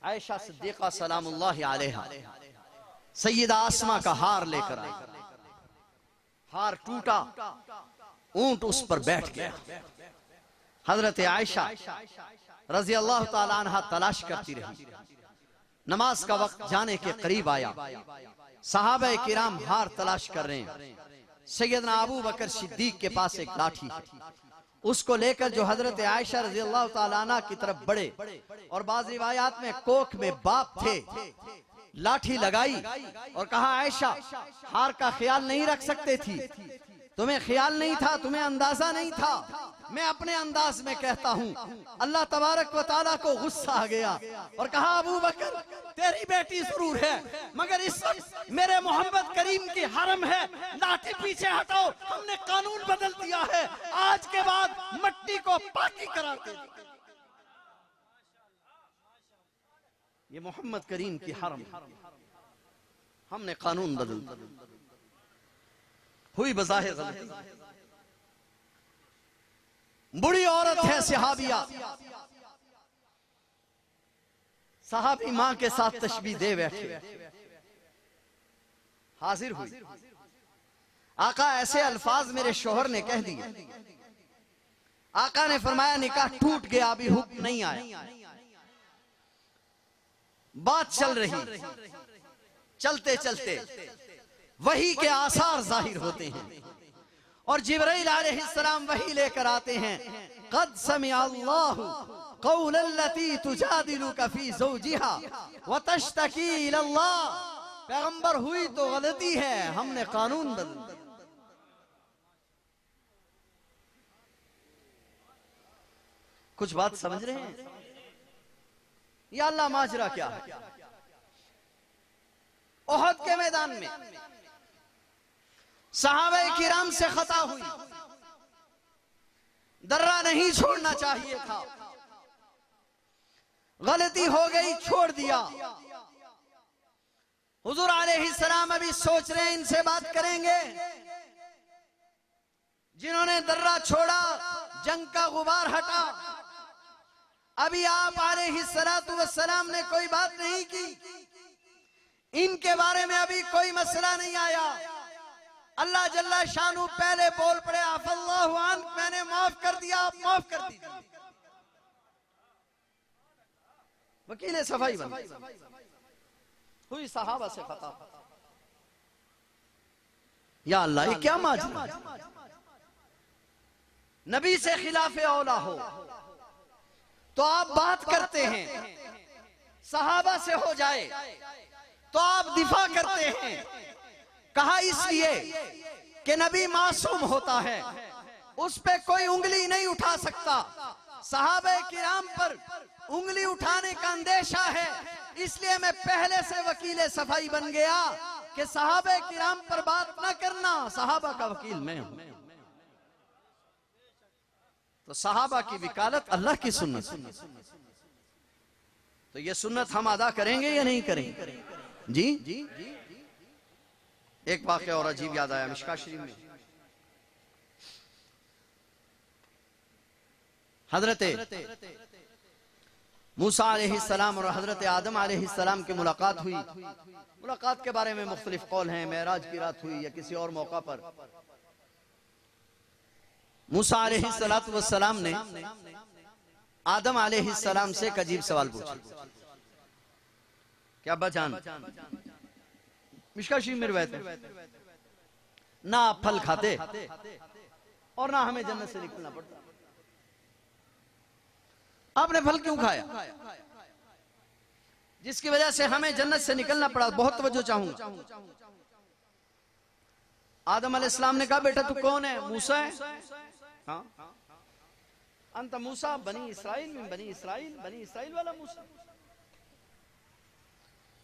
S1: आयशा सिद्दीका सलामुल्लाहि अलैहा सैयदा आसमा का हार लेकर आई, हार टूटा, ऊंट उस पर बैठ गया। हजरत आयशा रजी अल्लाह ताला अन्हा तलाश करती रही। नमाज का वक्त जाने के करीब आया, सहाबा किराम हार तलाश कर रहे हैं। सैयदना अबू बकर सिद्दीक के पास एक लाठी, उसको लेकर जो हजरत आयशा रजी अल्लाह ताला अन्हा की तरफ बढ़े, और बाज़ रिवायात में कोख में बाप थे, लाठी लगाई और कहा आयशा हार का ख्याल नहीं रख सकते थी? तुम्हें ख्याल नहीं था, तुम्हें अंदाजा नहीं था, मैं अपने अंदाज में कहता हूं। अल्लाह तबारक व तआला को गुस्सा आ गया और कहा अबू बकर तेरी बेटी जरूर है, मगर इस वक्त मेरे मोहम्मद करीम की हरम है, लाठी पीछे हटाओ, हमने कानून बदल दिया है, आज के बाद मट्टी को पाकी कराते। ये मोहम्मद करीम की हरम, हमने कानून बदल दिया। हुई बज़ाहिर गलती, बुरी औरत है सहाबिया, सहाबी मां के साथ तशबीह दे बैठे। हाजिर हुई, आका ऐसे अल्फाज मेरे शोहर ने कह दिए। आका ने फरमाया निकाह टूट गया, अभी हुक्म नहीं आया। बात चल रही, चलते चलते वही के आसार जाहिर होते हैं और जिब्राइल अलैहिस्सलाम वही लेकर आते हैं। क़द समिअ अल्लाहु क़ौलल्लती तुजादिलुका फ़ी ज़ौजिहा व तश्तकी इलल्लाह। पैगंबर हुई तो गलती है, हमने कानून बदल दिया। कुछ बात समझ रहे हैं? या अल्लाह माजरा क्या है? ओहद के मैदान में सहाबाए किराम से खता हुई, दर्रा नहीं छोड़ना चाहिए था, गलती हो गई छोड़ दिया। हुजूर अलैहिस्सलाम अभी सोच रहे हैं इनसे बात करेंगे, जिन्होंने दर्रा छोड़ा, जंग का गुबार हटा। अभी आप अलैहिस्सलातु वस्सलाम ने कोई बात नहीं की, इनके बारे में अभी कोई मसला नहीं आया। अल्लाह जल्ला शानू पहले बोल पड़े, अफ़ल्लाहु अन्क, मैंने माफ कर दिया, आप माफ कर दीजिए। वकील सफाई बन हुई सहाबा से खता। या अल्लाह, ये क्या माजरा, नबी से खिलाफे औला हो तो आप बात करते हैं, सहाबा से हो जाए तो आप दिफा करते हैं। कहा इसलिए कि नबी मासूम होता है, उस पे कोई उंगली नहीं उठा सकता। सहाबे किराम पर उंगली उठाने का अंदेशा है, इसलिए मैं पहले से वकील सफाई बन गया कि सहाबे किराम पर बात न करना, सहाबा का वकील मैं हूं। तो सहाबा की वकालत अल्लाह की सुन्नत, तो ये सुन्नत हम अदा करेंगे या नहीं करेंगे? जी एक वाक़या और अजीब याद आया मिशका शरीफ में। हजरत मूसा अलैहिस्सलाम और हजरत आदम अलैहिस्सलाम की मुलाकात हुई। मुलाकात के बारे में मुख्तलिफ कौल हैं, मेराज की रात हुई या किसी और मौका पर। मूसा अलैहिस्सलातु वस्सलाम ने आदम अलैहिस्सलाम से एक अजीब सवाल पूछा। क्या बजान मिशका शरीफ में रिवायत है, ना आप फल खाते और ना हमें जन्नत से निकलना पड़ता, आपने फल क्यों खाया जिसकी वजह से हमें जन्नत से निकलना पड़ा? बहुत तवज्जो चाहूंगा। आदम अलैहिस्सलाम ने कहा, बेटा तू कौन है? मूसा है। हाँ, अंत मूसा बनी इसराइल में, बनी इसराइल वाला मूसा।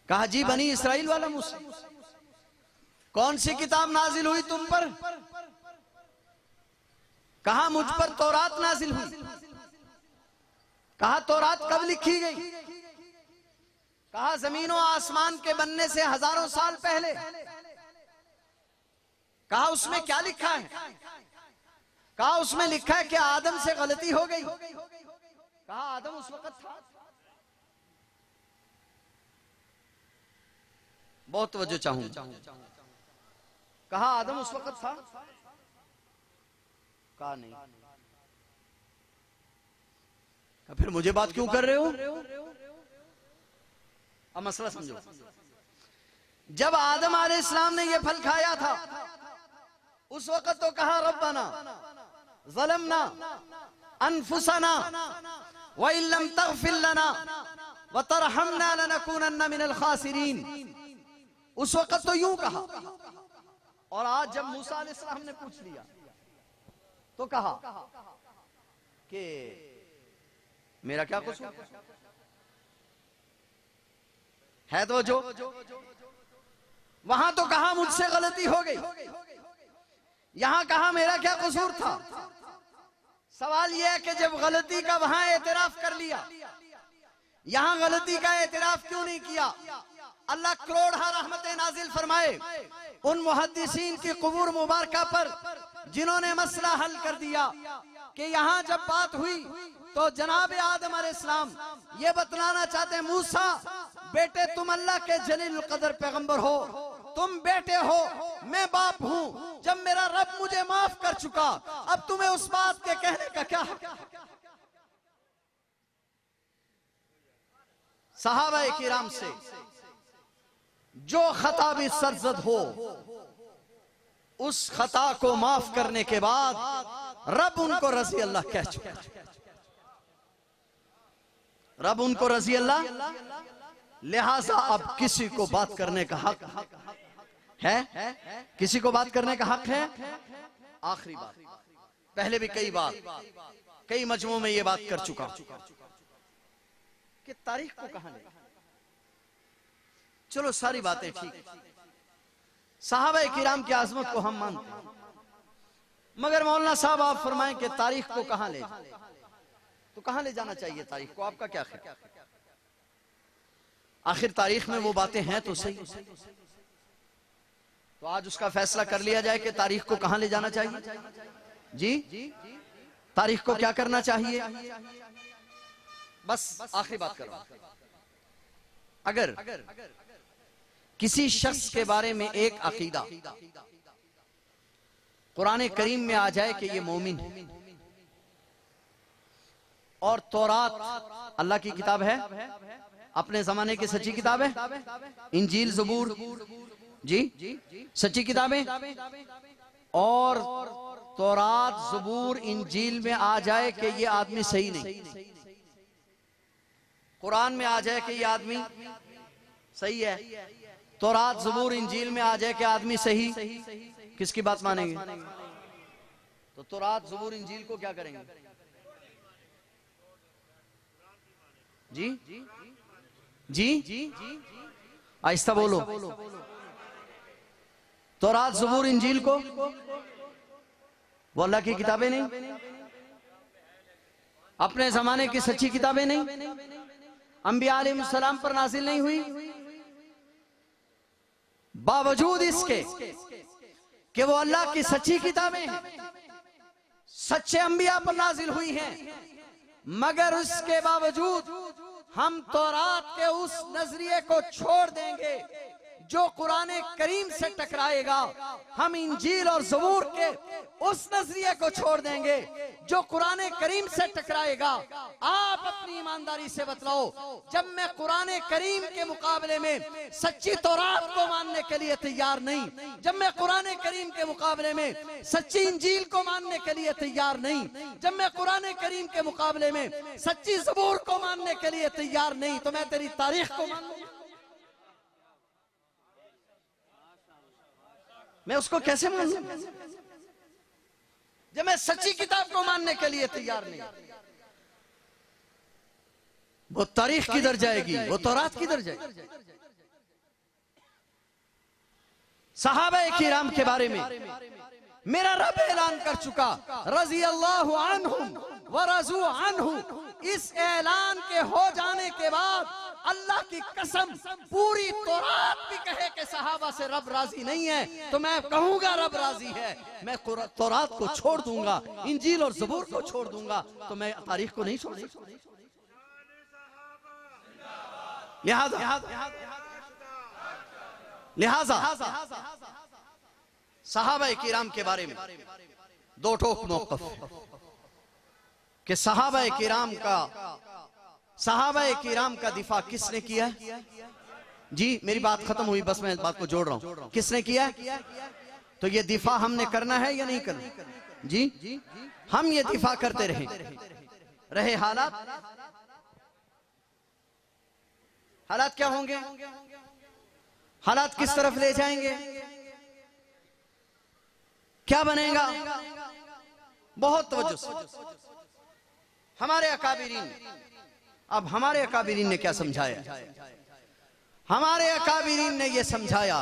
S1: कहा जी बनी इसराइल वाला मूसा। कौन सी किताब नाजिल हुई तुम पर? कहा मुझ पर तौरात नाजिल हुई। कहा तौरात कब लिखी गई? कहा जमीनों आसमान के बनने से हजारों साल पहले। कहा उसमें क्या लिखा है? कहा उसमें लिखा है कि आदम से गलती हो गई। कहा आदम उस वक्त था। बहुत तवज्जो चाहूंगा। कहा आदम उस वक्त था? कहा नहीं। फिर मुझे बात क्यों कर रहे हो? अब मसला समझो। जब आदम अलैहिस्सलाम ने यह फल खाया था, उस वक्त तो कहा रब्बना ज़लमना अनफुसना व इल्लम तग़फिर लना व तरहमना लनकूनन्ना मिनल खासिरीन। उस वक्त तो यूं कहा। और आज जब मूसा अलैहिस्सलाम ने पूछ लिया तो कहा कि मेरा क्या कसूर है? तो जो वहां तो कहा मुझसे गलती हो गई, यहां कहा मेरा क्या कसूर था? सवाल यह है कि जब गलती का वहां एतराफ कर लिया, यहां गलती का एतराफ क्यों नहीं किया? अल्लाह करोड़ा रहमतें नाजिल फरमाए उन मुहद्दिसीन की कबूर मुबारका पर जिन्होंने मसला हल कर दिया कि यहां जब बात हुई तो जनाब आदम अलैहिस्सलाम ये बतलाना चाहते, मूसा बेटे तुम अल्लाह के जलील कदर पैगंबर हो, तुम बेटे हो, मैं बाप हूं। जब मेरा रब मुझे माफ कर चुका, अब तुम्हें उस बात के कहने का क्या हक? सहाबा किराम से जो खता भी सरजद हो, उस खता को माफ करने के बाद रब उनको रजी अल्लाह कह चुका। रब उनको रजी अल्लाह, लिहाजा अब किसी को बात करने का हक है? किसी को बात करने का हक है? आखिरी बात, पहले भी कई बार कई मजमू में ये बात कर चुका कि तारीख को कहां ले। चलो सारी बातें ठीक, सहाबा किराम की आजमत को हम मानते हैं, मगर मौलाना साहब आप फरमाएं कि तारीख को कहां ले, तो कहां ले जाना चाहिए तारीख को? आपका क्या ख्याल? आखिर तारीख में वो बातें हैं तो सही। तो आज उसका फैसला कर लिया जाए कि तारीख को कहां ले जाना चाहिए। जी, तारीख को क्या करना चाहिए। बस आखिरी बात कर रहा हूं, अगर किसी शख्स के बारे में एक अकीदा कुरान करीम में आ जाए कि ये मोमिन है, और तौरात अल्लाह की किताब है, अपने जमाने की सच्ची किताब है, इंजील ज़बूर जी सच्ची किताबें, और तौरात ज़बूर इंजील में आ जाए कि ये आदमी सही नहीं, कुरान में आ जाए कि ये आदमी सही है, तौरात ज़बूर इंजील में आ जाए कि आदमी सही, किसकी बात मानेंगे। तो तौरात ज़बूर इंजील को क्या करेंगे। जी जी आहिस्ता बोलो। तौरात ज़बूर इंजील को वो अल्लाह की किताबें नहीं, अपने जमाने की सच्ची किताबें नहीं, अंबिया अलैहिस्सलाम पर नाजिल नहीं हुई, बावजूद इसके कि वो अल्लाह की सच्ची किताबें हैं, सच्चे अंबिया पर नाजिल हुई हैं, मगर उसके बावजूद हम तौरात के उस नजरिए को छोड़ देंगे जो कुरान करीम से टकराएगा, हम इंजील और ज़बूर के उस नजरिए को छोड़ देंगे जो कुरान करीम से टकराएगा। आप अपनी ईमानदारी से बतलाओ, जब मैं कुरान करीम के मुकाबले में सच्ची तौरात को मानने के लिए तैयार नहीं, जब मैं कुरान करीम के मुकाबले में सच्ची इंजील को मानने के लिए तैयार नहीं, जब मैं कुरान करीम के मुकाबले में सच्ची ज़बूर को मानने के लिए तैयार नहीं, तो मैं तेरी तारीख को मानूंगा, मैं उसको कैसे मानूं जब मैं सच्ची किताब को मानने के लिए तैयार नहीं। वो तारीख किधर जाएगी, वो तौरात किधर जाएगी। सहाबा किराम के बारे में मेरा रब ऐलान कर चुका, रज़ी अल्लाहु अन्हुम व रज़ू अन्हु। इस ऐलान के हो जाने के बाद अल्लाह की कसम पूरी तौरात भी कहे कि सहाबा से रब राजी नहीं है, तो मैं कहूंगा रब राजी है, मैं तौरात को छोड़ दूंगा, इंजील और ज़बूर को छोड़ दूंगा, तो मैं तारीख को नहीं छोड़ दूंगा। लिहाजा सहाबा किराम के बारे में दो ठोक मौक़िफ़ कि सहाबा किराम का दिफा किसने किया। जी मेरी बात खत्म हुई, बस मैं बात को जोड़ रहा हूं, किसने किया। तो ये दिफा हमने करना है या नहीं करना। जी हम ये दिफा करते रहे हालात क्या होंगे, हालात किस तरफ ले जाएंगे, क्या बनेगा। बहुत तवज्जो से हमारे अकाबिरीन ने क्या समझाया। हमारे अकाबिरीन ने यह समझाया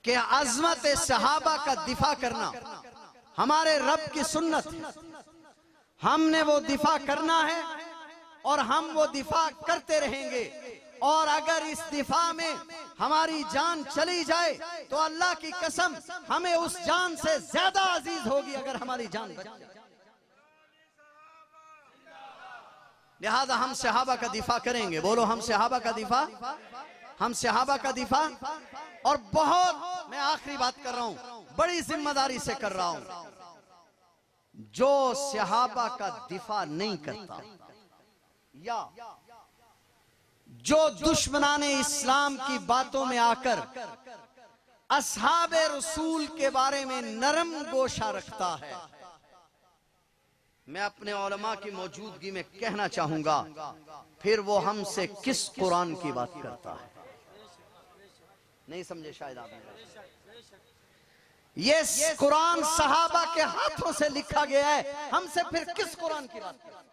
S1: कि अज़मत सहाबा का दिफा करना हमारे रब की सुन्नत है, हमने वो दिफा करना है और हम वो दिफा करते रहेंगे, और अगर इस दिफा में हमारी जान चली जाए तो अल्लाह की कसम हमें उस जान से ज्यादा अजीज होगी अगर हमारी जान बच जाए। लिहाजा हम सहाबा का दिफा करेंगे। बोलो हम सहाबा का दिफा, हम सहाबा का दिफा। और बहुत, मैं आखिरी बात कर रहा हूं, बड़ी जिम्मेदारी से कर रहा हूं, जो सहाबा का दिफा नहीं करता या जो दुश्मनाने इस्लाम की बातों में आकर असहाबे रसूल के बारे में नरम गोशा रखता है, मैं अपने उलमा की मौजूदगी में कहना चाहूंगा, फिर वो हमसे किस कुरान की बात करता है। नहीं समझे शायद आपने। ये कुरान सहाबा के हाथों से लिखा गया है, हमसे फिर किस कुरान की बात करता है।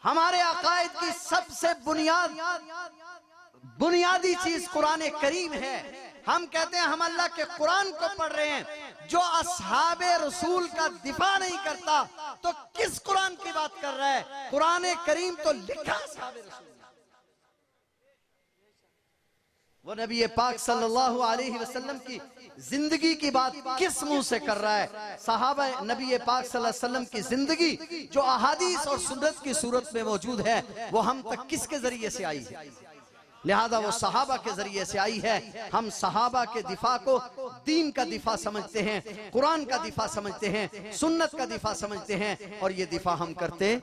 S1: हमारे अकायद की सबसे बुनियादी चीज कुरान करीम है। हम कहते हैं हम अल्लाह के कुरान को पढ़ रहे हैं,
S3: जो असहाबे रसूल का दिफा नहीं करता तो किस कुरान की बात कर रहा है? कुरान करीम तो लिखा असहाबे रसूल, वो नबी पाक सल्लल्लाहु अलैहि वसल्लम की जिंदगी की बात किस मुंह से कर रहा है? सहाबा नबी पाक सल्लल्लाहु अलैहि वसल्लम की जिंदगी जो अहादीस और सुन्नत की सूरत में मौजूद है वो हम तक किसके जरिए से आई है? लिहाजा वो सहाबा के जरिए से आई है। हम सहाबा के दिफा को दीन का दिफा समझते हैं, कुरान का दिफा समझते हैं, सुन्नत का दिफा समझते हैं, और ये दिफा हम करते